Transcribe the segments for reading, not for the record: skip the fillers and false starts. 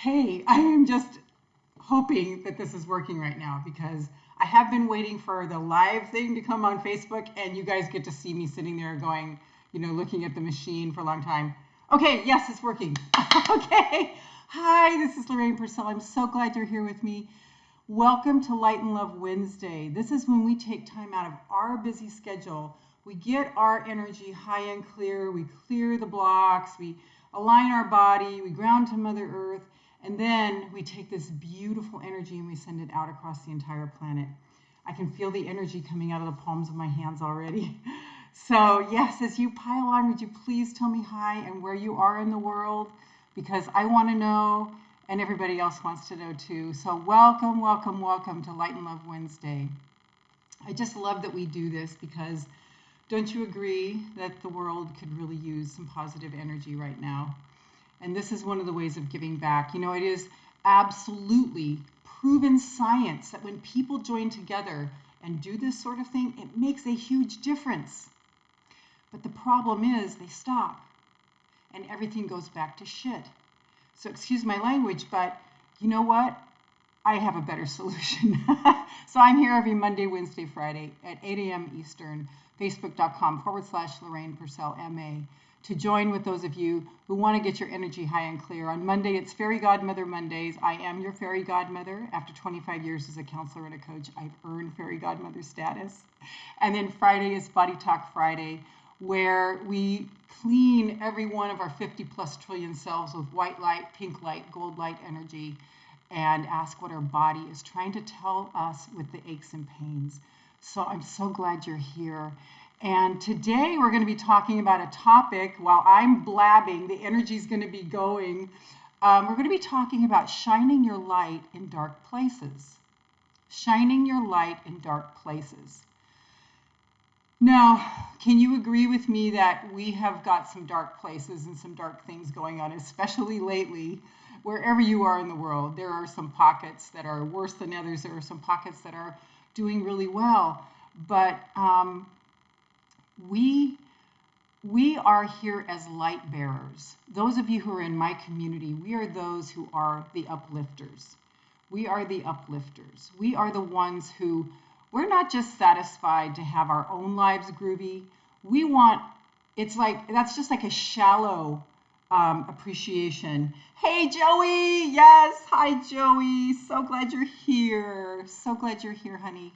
Hey, I am just hoping that this is working right now because I have been waiting for the live thing to come on Facebook, and you guys get to see me sitting there going, looking at the machine for a long time. Okay, yes, it's working. Okay. Hi, this is Lorraine Pursell. I'm so glad you're here with me. Welcome to Light and Love Wednesday. This is when we take time out of our busy schedule. We get our energy high and clear. We clear the blocks. We align our body. We ground to Mother Earth. And then we take this beautiful energy and we send it out across the entire planet. I can feel the energy coming out of the palms of my hands already. So yes, as you pile on, would you please tell me hi and where you are in the world? Because I want to know, and everybody else wants to know too. So welcome, welcome, welcome to Light and Love Wednesday. I just love that we do this because don't you agree that the world could really use some positive energy right now? And this is one of the ways of giving back. It is absolutely proven science that when people join together and do this sort of thing, it makes a huge difference. But the problem is they stop and everything goes back to shit. So excuse my language, but you know what? I have a better solution. So I'm here every Monday, Wednesday, Friday at 8 a.m. Eastern, facebook.com/Lorraine Pursell MA. To join with those of you who want to get your energy high and clear. On Monday, it's Fairy Godmother Mondays. I am your Fairy Godmother. After 25 years as a counselor and a coach, I've earned Fairy Godmother status. And then Friday is Body Talk Friday, where we clean every one of our 50+ trillion cells with white light, pink light, gold light energy, and ask what our body is trying to tell us with the aches and pains. So I'm so glad you're here. And today we're going to be talking about a topic. While I'm blabbing, the energy is going to be going. We're going to be talking about shining your light in dark places. Shining your light in dark places. Now, can you agree with me that we have got some dark places and some dark things going on, especially lately? Wherever you are in the world, there are some pockets that are worse than others. There are some pockets that are doing really well. But we are here as light bearers. Those of you who are in my community, we are those who are the uplifters. We are the uplifters. We are the ones who, we're not just satisfied to have our own lives groovy. We want, that's just like a shallow appreciation. Hey, Joey. Yes. Hi, Joey. So glad you're here. So glad you're here, honey.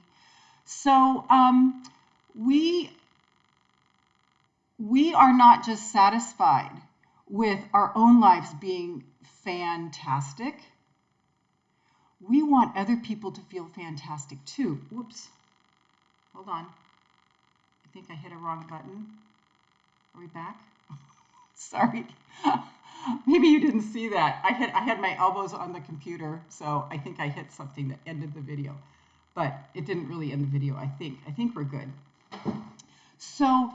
So we are not just satisfied with our own lives being fantastic. We want other people to feel fantastic too. Whoops. Hold on. I think I hit a wrong button. Are we back? Sorry. Maybe you didn't see that. I had my elbows on the computer, so I think I hit something that ended the video. But it didn't really end the video, I think. I think we're good. So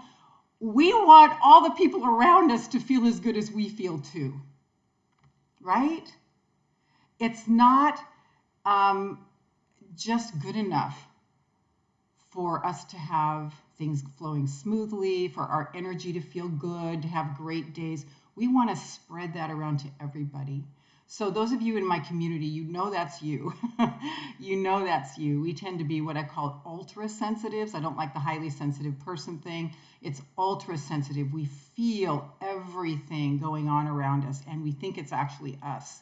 we want all the people around us to feel as good as we feel too, right? It's not just good enough for us to have things flowing smoothly, for our energy to feel good, to have great days. We want to spread that around to everybody. So those of you in my community, you know that's you. You know that's you. We tend to be what I call ultra sensitives. I don't like the highly sensitive person thing. It's ultra sensitive. We feel everything going on around us and we think it's actually us.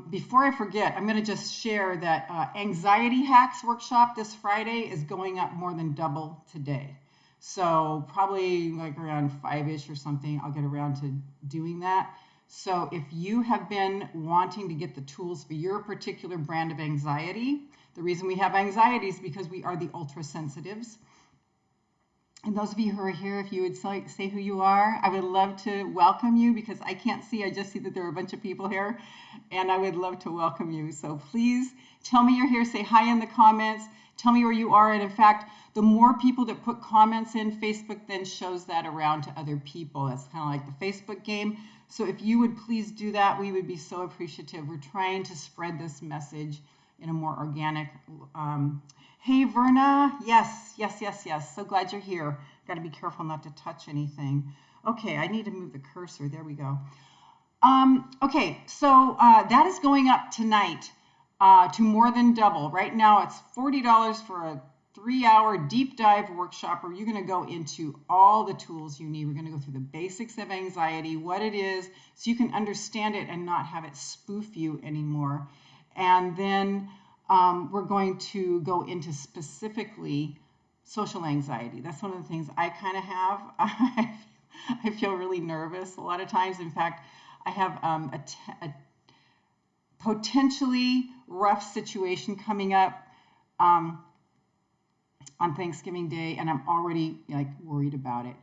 Before I forget, I'm going to just share that Anxiety Hacks workshop this Friday is going up more than double today. So probably like around 5-ish or something, I'll get around to doing that. So if you have been wanting to get the tools for your particular brand of anxiety, the reason we have anxiety is because we are the ultra sensitives. And those of you who are here, if you would say who you are, I would love to welcome you because I can't see. I just see that there are a bunch of people here and I would love to welcome you. So please tell me you're here. Say hi in the comments. Tell me where you are. And in fact, the more people that put comments in, Facebook then shows that around to other people. That's kind of like the Facebook game. So if you would please do that, we would be so appreciative. We're trying to spread this message in a more organic. Hey, Verna. Yes, yes, yes, yes. So glad you're here. Got to be careful not to touch anything. Okay, I need to move the cursor. There we go. Okay, so that is going up tonight to more than double. Right now it's $40 for a 3-hour deep dive workshop where you're going to go into all the tools you need. We're going to go through the basics of anxiety, what it is, so you can understand it and not have it spoof you anymore. And then we're going to go into specifically social anxiety. That's one of the things I kind of have. I feel really nervous a lot of times. In fact, I have a potentially rough situation coming up on Thanksgiving Day, and I'm already like worried about it.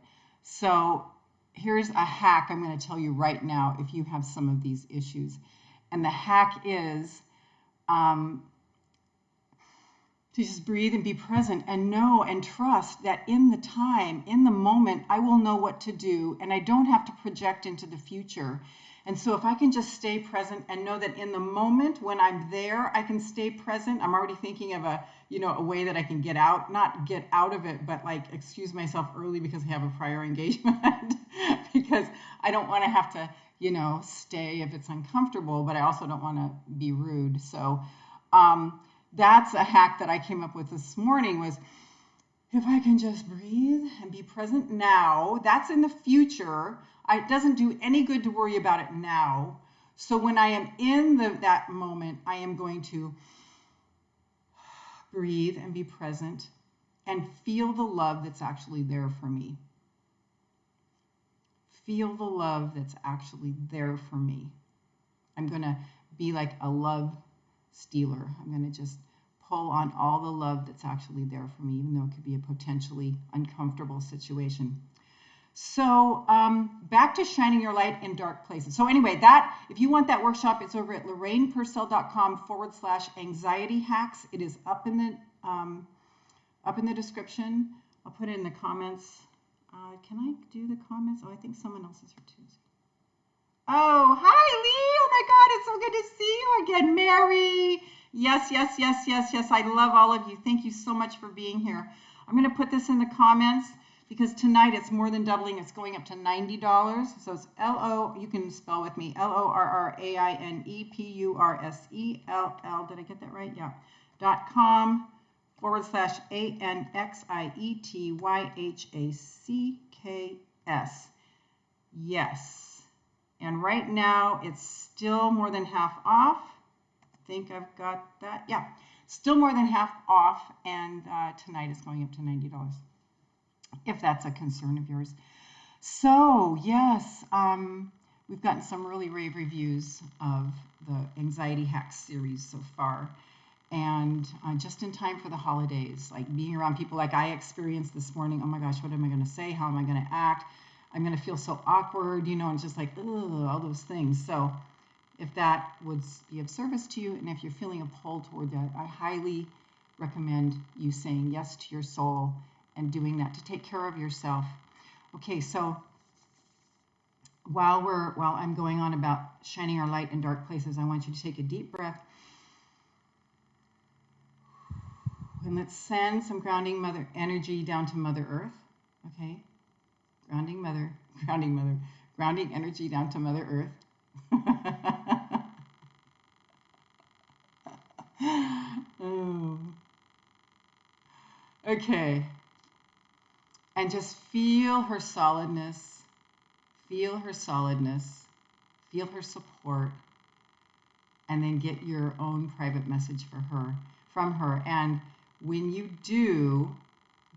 So here's a hack I'm going to tell you right now if you have some of these issues. And the hack is to just breathe and be present and know and trust that in the time, in the moment, I will know what to do and I don't have to project into the future. And so if I can just stay present and know that in the moment when I'm there, I can stay present. I'm already thinking of a way that I can get out, not get out of it, but like excuse myself early because I have a prior engagement because I don't want to have to, stay if it's uncomfortable, but I also don't want to be rude. So, that's a hack that I came up with this morning was if I can just breathe and be present now, that's in the future. It doesn't do any good to worry about it now. So when I am in that moment, I am going to breathe and be present and feel the love that's actually there for me. Feel the love that's actually there for me. I'm going to be like a love stealer. I'm going to just pull on all the love that's actually there for me, even though it could be a potentially uncomfortable situation. So back to shining your light in dark places. So anyway, if you want that workshop, it's over at LorrainePursell.com/anxiety hacks. It is up in the description. I'll put it in the comments. Can I do the comments? Oh, I think someone else is here too. Oh, hi, Lee. Oh, my God, it's so good to see you again. Mary. Yes. I love all of you. Thank you so much for being here. I'm going to put this in the comments because tonight it's more than doubling. It's going up to $90. So it's you can spell with me, LorrainePursell. Did I get that right? Yeah. .com/ANXIETYHACKS. Yes. And right now it's still more than half off. I think I've got that. Yeah, still more than half off. And tonight it's going up to $90, if that's a concern of yours. So yes, we've gotten some really rave reviews of the Anxiety Hacks series so far. And just in time for the holidays, like being around people like I experienced this morning. Oh my gosh, what am I going to say? How am I going to act? I'm going to feel so awkward, and just like, ugh, all those things. So if that would be of service to you, and if you're feeling a pull toward that, I highly recommend you saying yes to your soul and doing that to take care of yourself. Okay, so while I'm going on about shining our light in dark places, I want you to take a deep breath. And let's send some grounding mother energy down to Mother Earth. Okay? Grounding energy down to Mother Earth. Oh. Okay. And just feel her solidness. Feel her Feel her support. And then get your own private message from her. And when you do,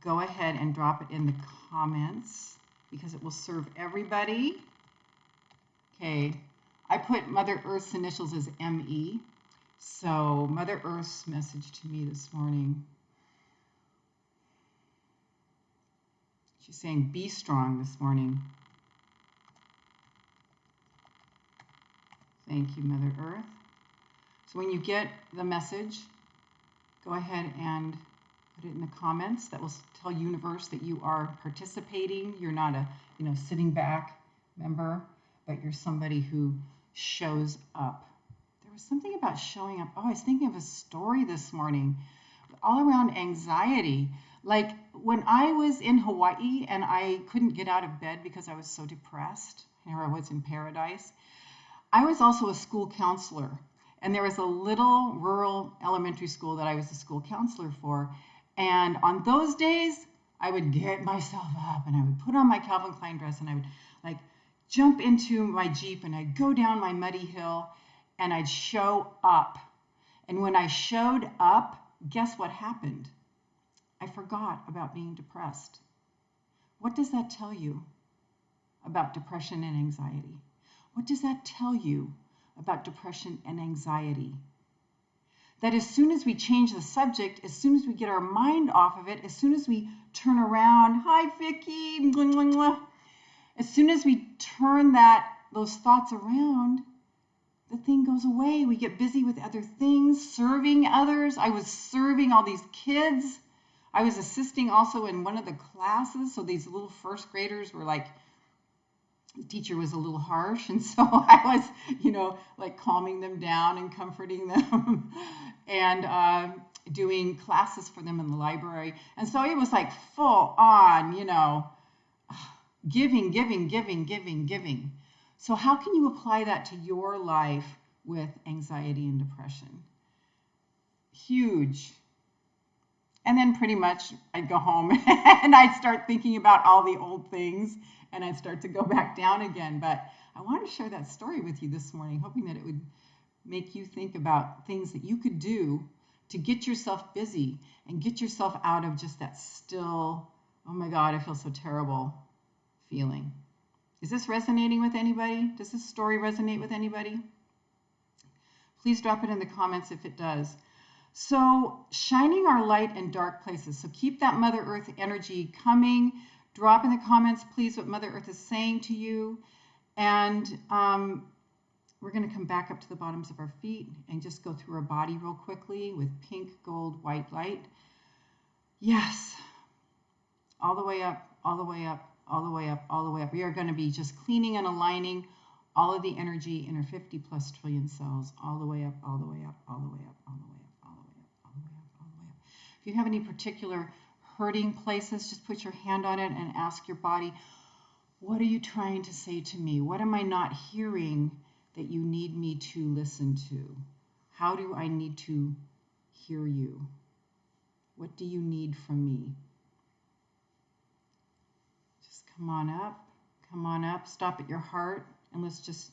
go ahead and drop it in the comments because it will serve everybody. Okay, I put Mother Earth's initials as ME. So Mother Earth's message to me this morning. She's saying, be strong this morning. Thank you, Mother Earth. So when you get the message, go ahead and put it in the comments. That will tell universe that you are participating. You're not a sitting back member, but you're somebody who shows up. There was something about showing up. Oh, I was thinking of a story this morning all around anxiety. Like when I was in Hawaii and I couldn't get out of bed because I was so depressed. Here I was in paradise. I was also a school counselor, and there was a little rural elementary school that I was a school counselor for. And on those days, I would get myself up and I would put on my Calvin Klein dress and I would like jump into my Jeep and I'd go down my muddy hill and I'd show up. And when I showed up, guess what happened? I forgot about being depressed. What does that tell you about depression and anxiety? What does that tell you about depression and anxiety? That as soon as we change the subject, as soon as we get our mind off of it, as soon as we turn around, hi Vicky, blah, blah, blah. As soon as we turn those thoughts around, the thing goes away. We get busy with other things, serving others. I was serving all these kids. I was assisting also in one of the classes. So these little first graders were like, the teacher was a little harsh. And so I was, like calming them down and comforting them and doing classes for them in the library. And so it was like full on, giving. So how can you apply that to your life with anxiety and depression? Huge. And then pretty much I'd go home and I'd start thinking about all the old things and I'd start to go back down again. But I want to share that story with you this morning, hoping that it would make you think about things that you could do to get yourself busy and get yourself out of just that still, oh my God, I feel so terrible feeling. Is this resonating with anybody? Does this story resonate with anybody? Please drop it in the comments if it does. So shining our light in dark places. So keep that Mother Earth energy coming. Drop in the comments, please, what Mother Earth is saying to you. And we're going to come back up to the bottoms of our feet and just go through our body real quickly with pink, gold, white light. Yes. All the way up, all the way up, all the way up, all the way up. We are going to be just cleaning and aligning all of the energy in our 50 plus trillion cells, all the way up, all the way up, all the way up, all the way up, all the way up, all the way up, all the way up. If you have any particular hurting places, just put your hand on it and ask your body, what are you trying to say to me? What am I not hearing that you need me to listen to? How do I need to hear you? What do you need from me? Just come on up, stop at your heart, and let's just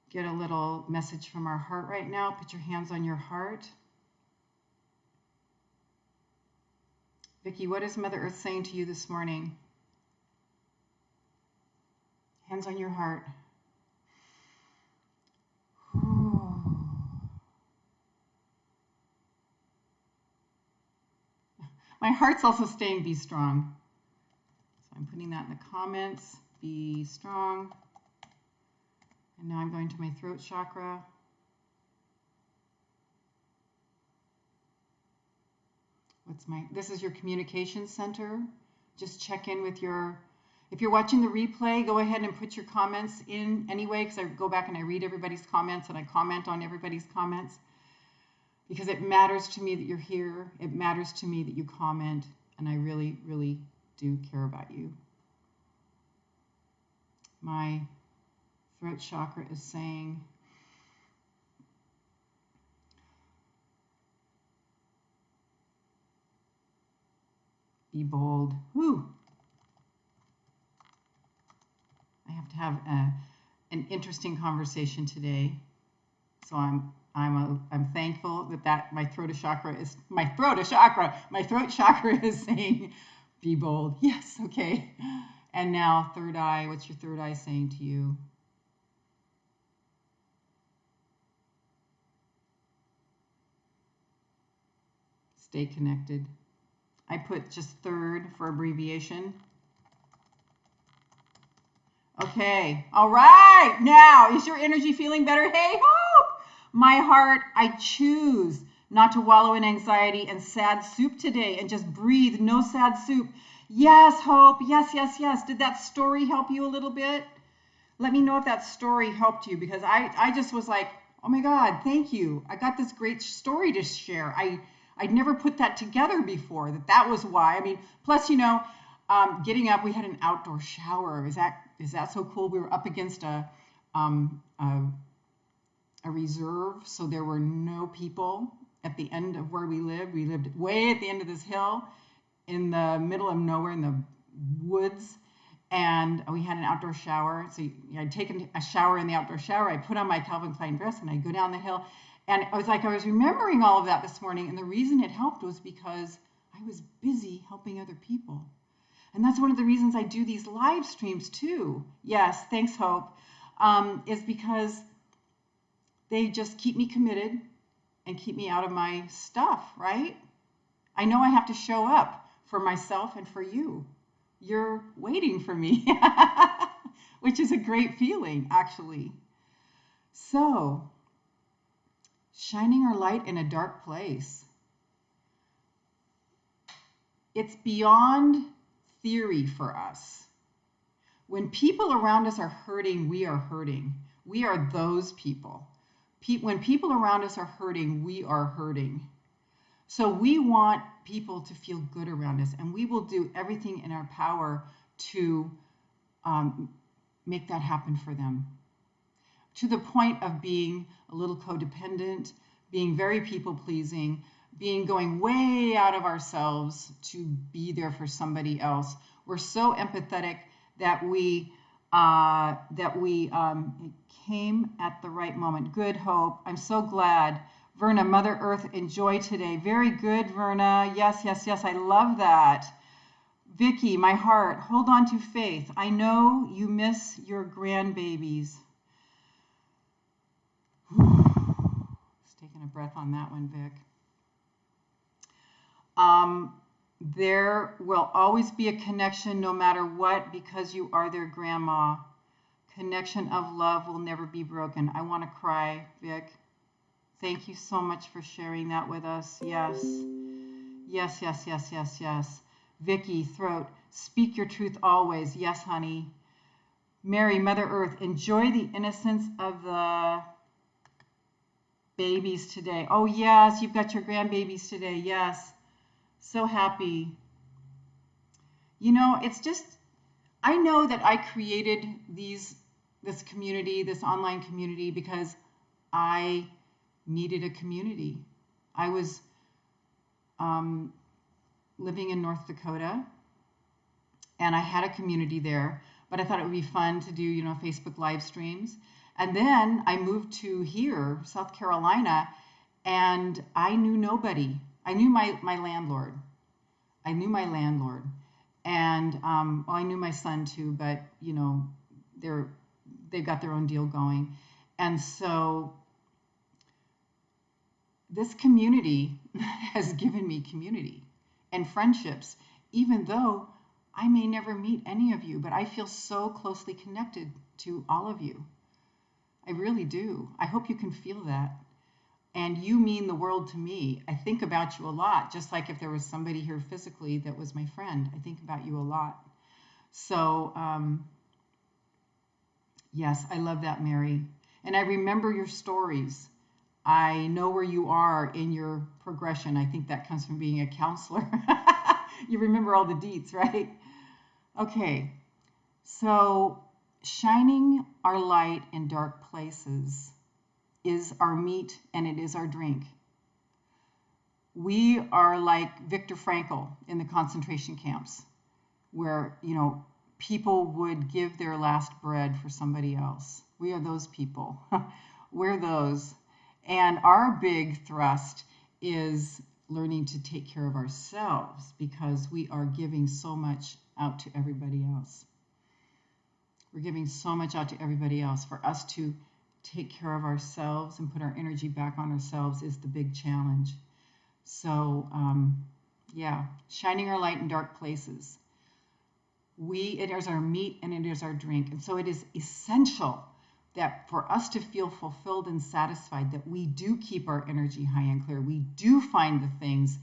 get a little message from our heart right now. Put your hands on your heart. Vicki, what is Mother Earth saying to you this morning? Hands on your heart. My heart's also saying be strong. So I'm putting that in the comments. Be strong. And now I'm going to my throat chakra. This is your communication center. Just check in with if you're watching the replay, go ahead and put your comments in anyway, because I go back and I read everybody's comments and I comment on everybody's comments. Because it matters to me that you're here. It matters to me that you comment, and I really, really do care about you. My throat chakra is saying, be bold. Woo! I have to have an interesting conversation today, so I'm thankful that my throat chakra is saying, be bold. Yes, okay. And now third eye. What's your third eye saying to you? Stay connected. I put just third for abbreviation. Okay. All right. Now, is your energy feeling better? Hey, Hope. My heart, I choose not to wallow in anxiety and sad soup today and just breathe. No sad soup. Yes, Hope. Yes, yes, yes. Did that story help you a little bit? Let me know if that story helped you, because I just was like, oh my God, thank you. I got this great story to share. I'd never put that together before, that was why. I mean, plus, getting up, we had an outdoor shower. Is that so cool? We were up against a a reserve, so there were no people at the end of where we lived. We lived way at the end of this hill in the middle of nowhere in the woods, and we had an outdoor shower. So I'd taken a shower in the outdoor shower. I put on my Calvin Klein dress and I'd go down the hill. And it was like I was remembering all of that this morning, and the reason it helped was because I was busy helping other people. And that's one of the reasons I do these live streams too. Yes, thanks, Hope. Is because they just keep me committed and keep me out of my stuff, right? I know I have to show up for myself and for you. You're waiting for me, which is a great feeling, actually. So, shining our light in a dark place. It's beyond theory for us. When people around us are hurting, we are hurting. We are those people. When people around us are hurting, we are hurting. So we want people to feel good around us, and we will do everything in our power to make that happen for them. To the point of being a little codependent, being very people-pleasing, going way out of ourselves to be there for somebody else. We're so empathetic that we came at the right moment. Good, Hope. I'm so glad. Verna, Mother Earth, enjoy today. Very good, Verna. Yes, yes, yes. I love that. Vicky, my heart, hold on to faith. I know you miss your grandbabies. Just taking a breath on that one, Vic. There will always be a connection no matter what, because you are their grandma. Connection of love will never be broken. I want to cry, Vic. Thank you so much for sharing that with us. Yes. Yes, yes, yes, yes, yes. Vicky, Throat, speak your truth always. Yes, honey. Mary, Mother Earth, enjoy the innocence of the babies today. Oh, yes, you've got your grandbabies today. Yes. So happy. You know, it's just, I know that I created this community, this online community, because I needed a community. I was living in North Dakota, and I had a community there, but I thought it would be fun to do, you know, Facebook live streams. And then I moved to here, South Carolina, and I knew nobody. I knew my landlord. I knew my landlord. And well, I knew my son too, but you know, they've got their own deal going. And so this community has given me community and friendships, even though I may never meet any of you, but I feel so closely connected to all of you. I really do. I hope you can feel that. And you mean the world to me. I think about you a lot, just like if there was somebody here physically that was my friend. I think about you a lot. So, yes, I love that, Mary. And I remember your stories. I know where you are in your progression. I think that comes from being a counselor. You remember all the deets, right? Okay, so shining our light in dark places is our meat and it is our drink. We are like Viktor Frankl in the concentration camps, where, you know, people would give their last bread for somebody else. We are those people. We're those. And our big thrust is learning to take care of ourselves, because we are giving so much out to everybody else. We're giving so much out to everybody else. For us to take care of ourselves and put our energy back on ourselves is the big challenge. So, yeah, shining our light in dark places. It is our meat and it is our drink. And so it is essential that for us to feel fulfilled and satisfied, that we do keep our energy high and clear. We do find the things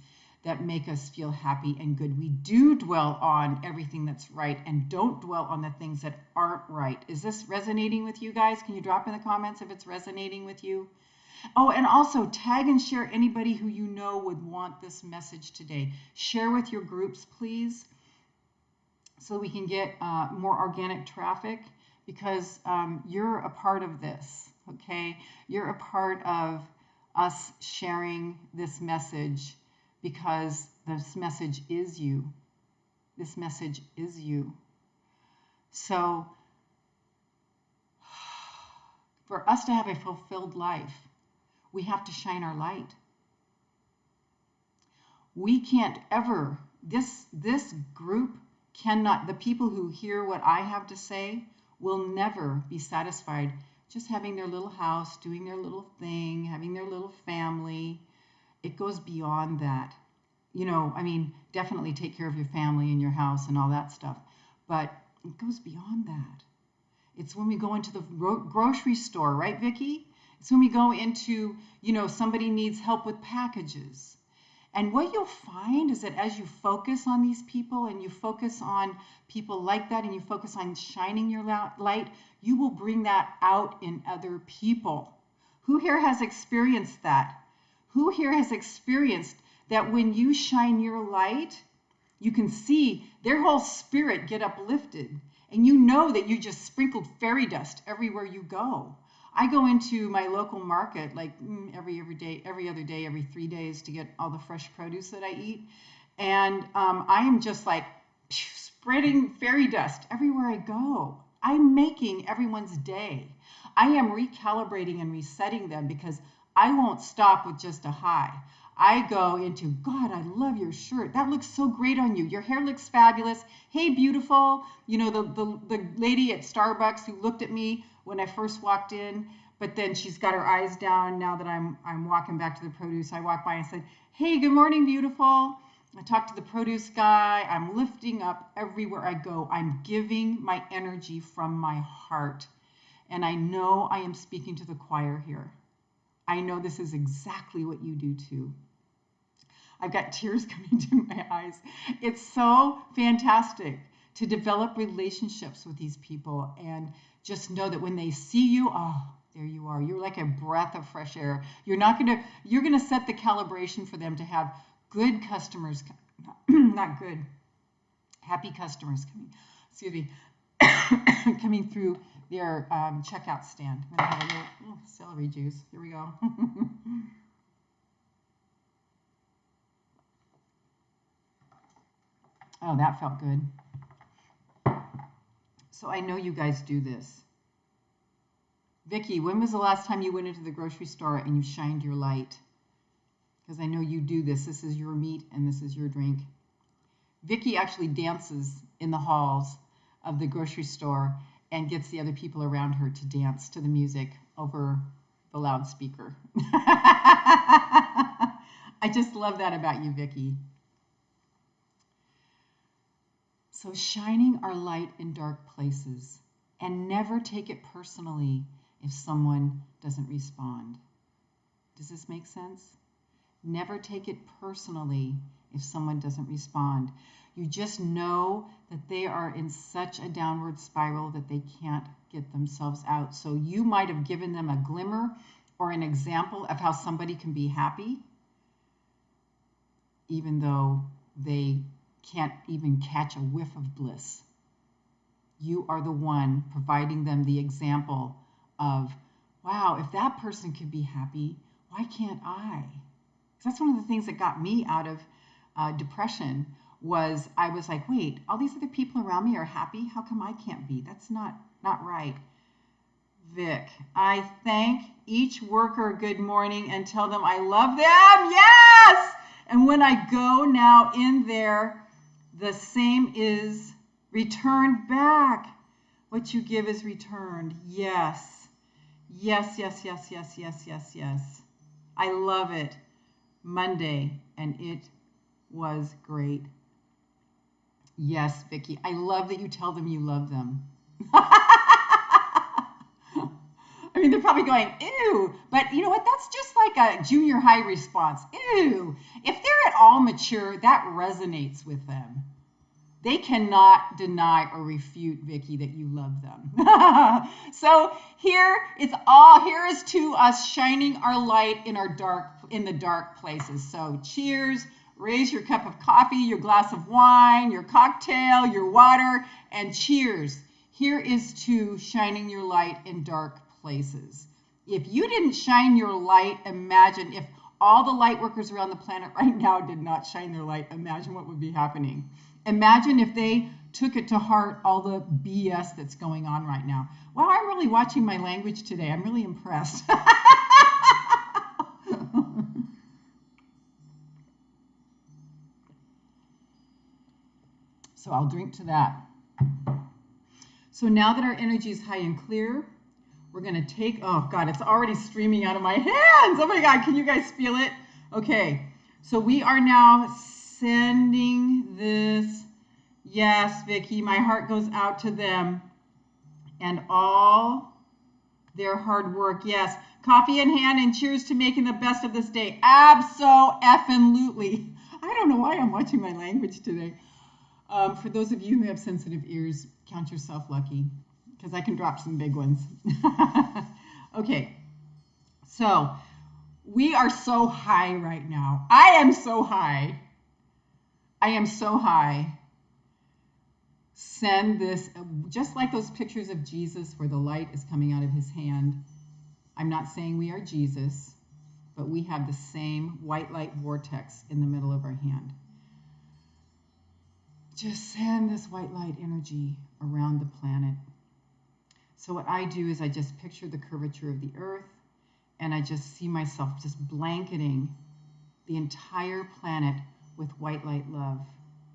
that make us feel happy and good. We do dwell on everything that's right and don't dwell on the things that aren't right. Is this resonating with you guys? Can you drop in the comments if it's resonating with you? Oh, and also tag and share anybody who you know would want this message today. Share with your groups, please, so we can get more organic traffic. because you're a part of this, okay? You're a part of us sharing this message because this message is you. This message is you. So for us to have a fulfilled life, we have to shine our light. We can't ever, this group cannot, the people who hear what I have to say will never be satisfied just having their little house, doing their little thing, having their little family. It goes beyond that. You know, I mean, definitely take care of your family and your house and all that stuff, but it goes beyond that. It's when we go into the grocery store, right, Vicki? It's when we go into, you know, somebody needs help with packages. And what you'll find is that as you focus on these people and you focus on people like that and you focus on shining your light, you will bring that out in other people. Who here has experienced that? Who here has experienced that when you shine your light, you can see their whole spirit get uplifted, and you know that you just sprinkled fairy dust everywhere you go? I go into my local market like every other day, every 3 days to get all the fresh produce that I eat. And I am just like spreading fairy dust everywhere I go. I'm making everyone's day. I am recalibrating and resetting them because I won't stop with just a hi. I go into, God, I love your shirt. That looks so great on you. Your hair looks fabulous. Hey, beautiful. You know, the lady at Starbucks who looked at me when I first walked in, but then she's got her eyes down now that I'm walking back to the produce. I walked by and said, hey, good morning, beautiful. I talked to the produce guy. I'm lifting up everywhere I go. I'm giving my energy from my heart. And I know I am speaking to the choir here. I know this is exactly what you do too. I've got tears coming to my eyes. It's so fantastic to develop relationships with these people and just know that when they see you, oh, there you are. You're like a breath of fresh air. You're going to set the calibration for them to have good customers, not good, happy customers coming through their checkout stand. I'm going to have a little celery juice. Here we go. Oh, that felt good. So I know you guys do this. Vicki, when was the last time you went into the grocery store and you shined your light? Because I know you do this. This is your meat and this is your drink. Vicki actually dances in the halls of the grocery store and gets the other people around her to dance to the music over the loudspeaker. I just love that about you, Vicki. So shining our light in dark places, and never take it personally if someone doesn't respond. Does this make sense? Never take it personally if someone doesn't respond. You just know that they are in such a downward spiral that they can't get themselves out. So you might have given them a glimmer or an example of how somebody can be happy, even though they can't even catch a whiff of bliss. You are the one providing them the example of, wow, if that person could be happy, why can't I? That's one of the things that got me out of depression. Was I was like, wait, all these other people around me are happy. How come I can't be? That's not right. Vic, I thank each worker good morning and tell them I love them. Yes! And when I go now in there, the same is returned back. What you give is returned. Yes. Yes, yes, yes, yes, yes, yes, yes. I love it. Monday, and it was great. Yes, Vicki. I love that you tell them you love them. I mean, they're probably going, ew. But you know what? That's just like a junior high response. Ew. If they're at all mature, that resonates with them. They cannot deny or refute, Vicki, that you love them. So here is to us shining our light in the dark places. So cheers. Raise your cup of coffee, your glass of wine, your cocktail, your water, and cheers. Here is to shining your light in dark places. If you didn't shine your light, imagine if all the light workers around the planet right now did not shine their light. Imagine what would be happening. Imagine if they took it to heart, all the BS that's going on right now. Wow, I'm really watching my language today. I'm really impressed. So I'll drink to that. So now that our energy is high and clear, we're going to take, oh God, it's already streaming out of my hands. Oh my God, can you guys feel it? Okay, so we are now sending this. Yes, Vicki, my heart goes out to them and all their hard work. Yes, coffee in hand and cheers to making the best of this day. Abso-effing-lutely. I don't know why I'm watching my language today. For those of you who have sensitive ears, count yourself lucky, because I can drop some big ones. Okay, so we are so high right now. I am so high. I am so high. Send this, just like those pictures of Jesus where the light is coming out of his hand. I'm not saying we are Jesus, but we have the same white light vortex in the middle of our hand. Just send this white light energy around the planet. So what I do is I just picture the curvature of the earth, and I just see myself just blanketing the entire planet with white light love.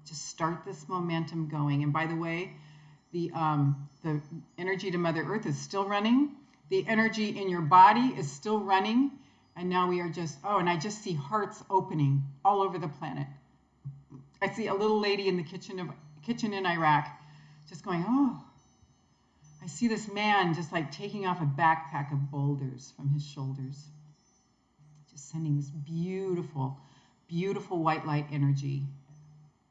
Just start this momentum going. And by the way, the energy to Mother Earth is still running. The energy in your body is still running. And now we are just, oh, and I just see hearts opening all over the planet. I see a little lady in the kitchen in Iraq just going, oh. I see this man just like taking off a backpack of boulders from his shoulders. Just sending this beautiful, beautiful white light energy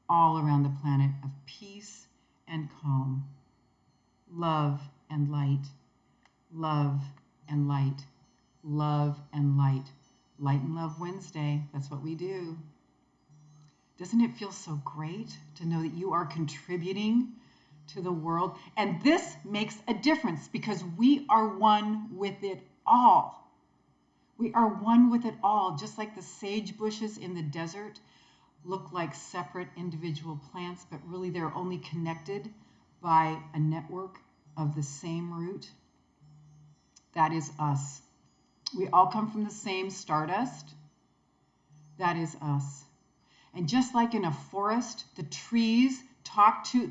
all around the planet of peace and calm, love and light, love and light, love and light. Light and Love Wednesday, that's what we do. Doesn't it feel so great to know that you are contributing to the world? And this makes a difference because we are one with it all. We are one with it all, just like the sage bushes in the desert look like separate individual plants, but really they're only connected by a network of the same root. That is us. We all come from the same stardust. That is us. And just like in a forest, the trees talk to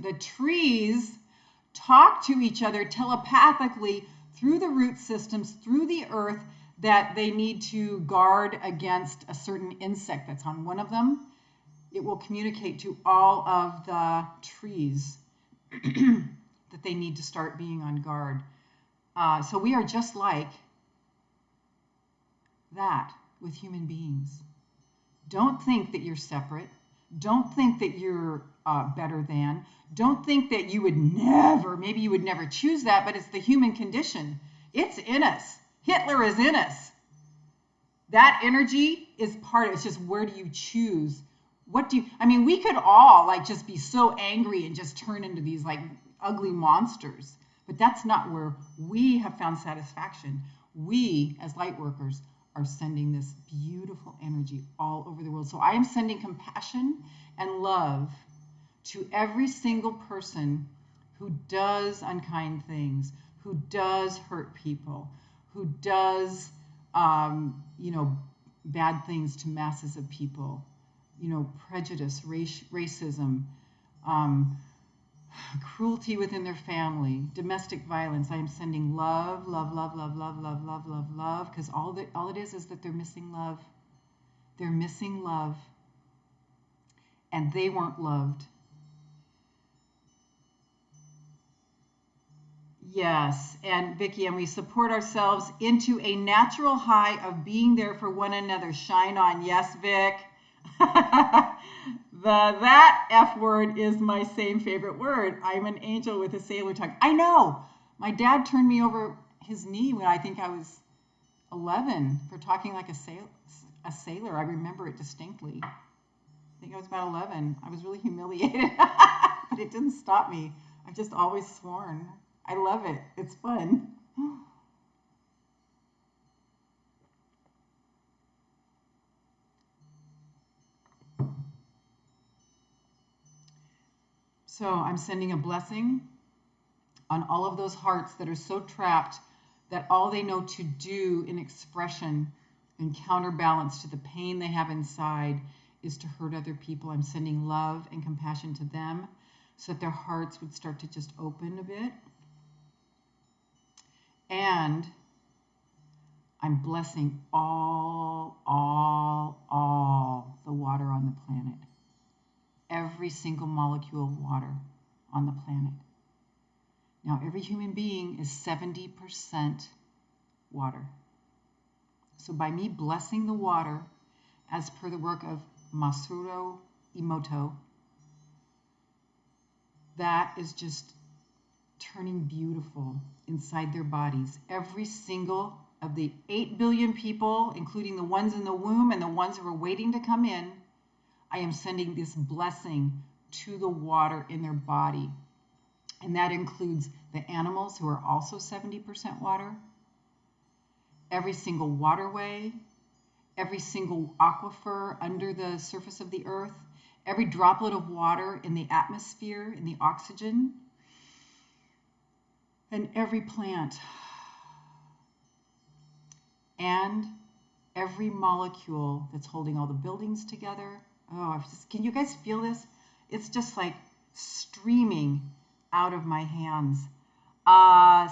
each other telepathically through the root systems, through the earth, that they need to guard against a certain insect that's on one of them. It will communicate to all of the trees that they need to start being on guard. So we are just like that with human beings. Don't think that you're separate. Don't think that you're better than. Don't think that you would never, maybe you would never choose that, but it's the human condition. It's in us. Hitler is in us. That energy is part of it. It's just, where do you choose? We could all like just be so angry and just turn into these like ugly monsters, but that's not where we have found satisfaction. We, as light workers, are sending this beautiful energy all over the world. So I am sending compassion and love to every single person who does unkind things, who does hurt people, who does, bad things to masses of people, prejudice, racism, cruelty within their family, domestic violence. I am sending love, love, love, love, love, love, love, love, love, because all it is that they're missing love. They're missing love, and they weren't loved. Yes, and Vicki, and we support ourselves into a natural high of being there for one another. Shine on. Yes, Vic. That F word is my same favorite word. I'm an angel with a sailor tongue. I know. My dad turned me over his knee when I think I was 11 for talking like a sailor. I remember it distinctly. I think I was about 11. I was really humiliated, but it didn't stop me. I've just always sworn. I love it. It's fun. So I'm sending a blessing on all of those hearts that are so trapped that all they know to do in expression and counterbalance to the pain they have inside is to hurt other people. I'm sending love and compassion to them so that their hearts would start to just open a bit. And I'm blessing all the water on the planet. Every single molecule of water on the planet. Now, every human being is 70% water. So by me blessing the water, as per the work of Masaru Emoto, that is just turning beautiful inside their bodies. Every single of the 8 billion people, including the ones in the womb and the ones who are waiting to come in, I am sending this blessing to the water in their body. And that includes the animals who are also 70% water, every single waterway, every single aquifer under the surface of the earth, every droplet of water in the atmosphere, in the oxygen, and every plant, and every molecule that's holding all the buildings together. Oh, can you guys feel this? It's just like streaming out of my hands.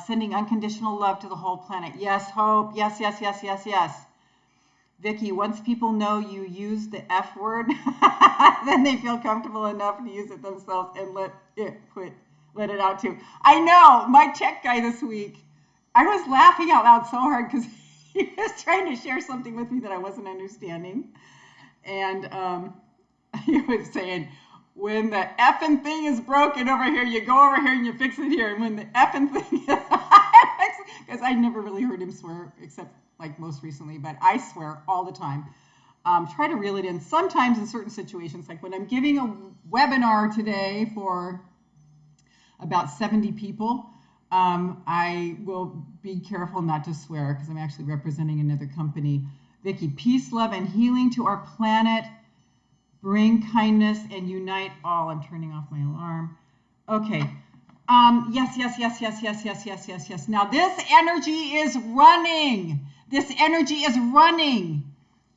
Sending unconditional love to the whole planet. Yes, Hope. Yes, yes, yes, yes, yes. Vicky, once people know you use the F word, then they feel comfortable enough to use it themselves and let it out too. I know, my tech guy this week, I was laughing out loud so hard because he was trying to share something with me that I wasn't understanding. And he was saying, when the effing thing is broken over here, you go over here and you fix it here. And when the effing thing is, because I never really heard him swear except like most recently, but I swear all the time. Try to reel it in. Sometimes in certain situations, like when I'm giving a webinar today for about 70 people, I will be careful not to swear because I'm actually representing another company. Vicky, peace, love, and healing to our planet. Bring kindness and unite all. I'm turning off my alarm. Okay. Yes, yes, yes, yes, yes, yes, yes, yes, yes. Now this energy is running. This energy is running.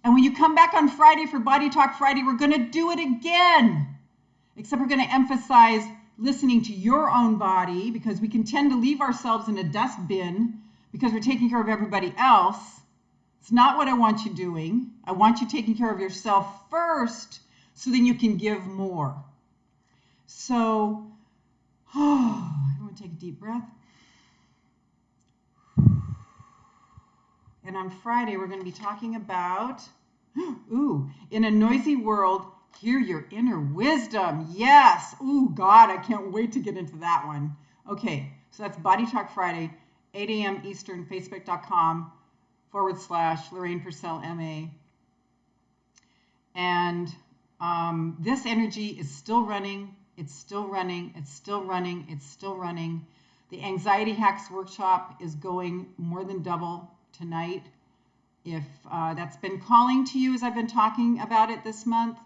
And when you come back on Friday for Body Talk Friday, we're going to do it again. Except we're going to emphasize listening to your own body because we can tend to leave ourselves in a dustbin because we're taking care of everybody else. It's not what I want you doing. I want you taking care of yourself first so then you can give more. So, everyone take a deep breath. And on Friday, we're going to be talking about, in a noisy world, hear your inner wisdom. Yes. Ooh, God, I can't wait to get into that one. Okay, so that's Body Talk Friday, 8 a.m. Eastern, facebook.com/Lorraine Pursell, MA. And this energy is still running. It's still running. It's still running. It's still running. The Anxiety Hacks Workshop is going more than double tonight. If that's been calling to you as I've been talking about it this month,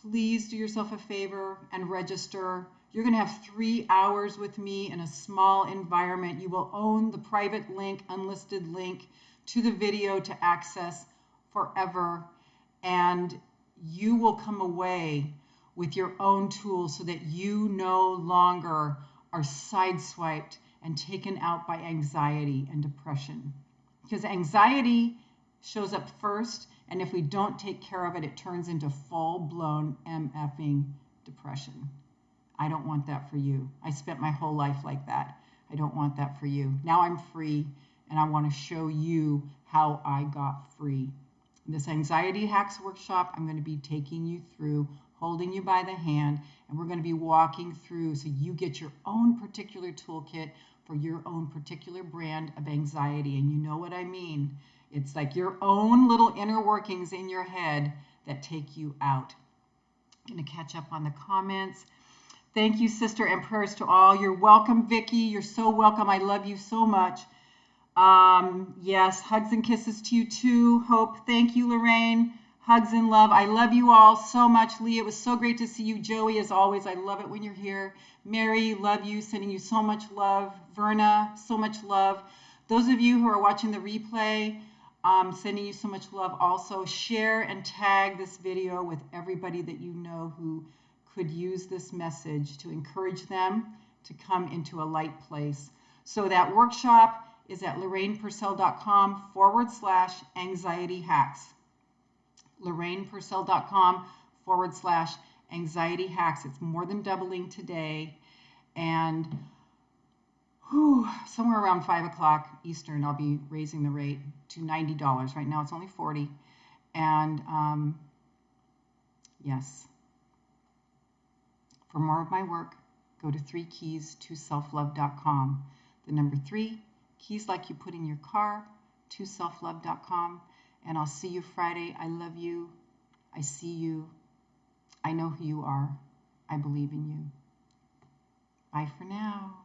please do yourself a favor and register. You're going to have 3 hours with me in a small environment. You will own the private link, unlisted link to the video to access forever. And you will come away with your own tools so that you no longer are sideswiped and taken out by anxiety and depression. Because anxiety shows up first, and if we don't take care of it, it turns into full-blown MFing depression. I don't want that for you. I spent my whole life like that. I don't want that for you. Now I'm free, and I want to show you how I got free. In this Anxiety Hacks Workshop, I'm going to be taking you through, holding you by the hand, and we're going to be walking through so you get your own particular toolkit for your own particular brand of anxiety. And you know what I mean. It's like your own little inner workings in your head that take you out. I'm going to catch up on the comments. Thank you, sister, and prayers to all. You're welcome, Vicky. You're so welcome. I love you so much. Yes, hugs and kisses to you too. Hope. Thank you, Lorraine. Hugs and love. I love you all so much, Lee. It was so great to see you. Joey, as always, I love it when you're here. Mary, love you. Sending you so much love. Verna, so much love. Those of you who are watching the replay, sending you so much love also. Share and tag this video with everybody that you know who could use this message to encourage them to come into a light place. So that workshop is at lorrainepurcell.com/anxiety hacks. lorrainepurcell.com/anxiety hacks. It's more than doubling today. And somewhere around 5 o'clock Eastern, I'll be raising the rate to $90. Right now it's only $40. And yes, for more of my work, go to 3keys2selflove.com. The number 3, keys like you put in your car, to selflove.com. And I'll see you Friday. I love you. I see you. I know who you are. I believe in you. Bye for now.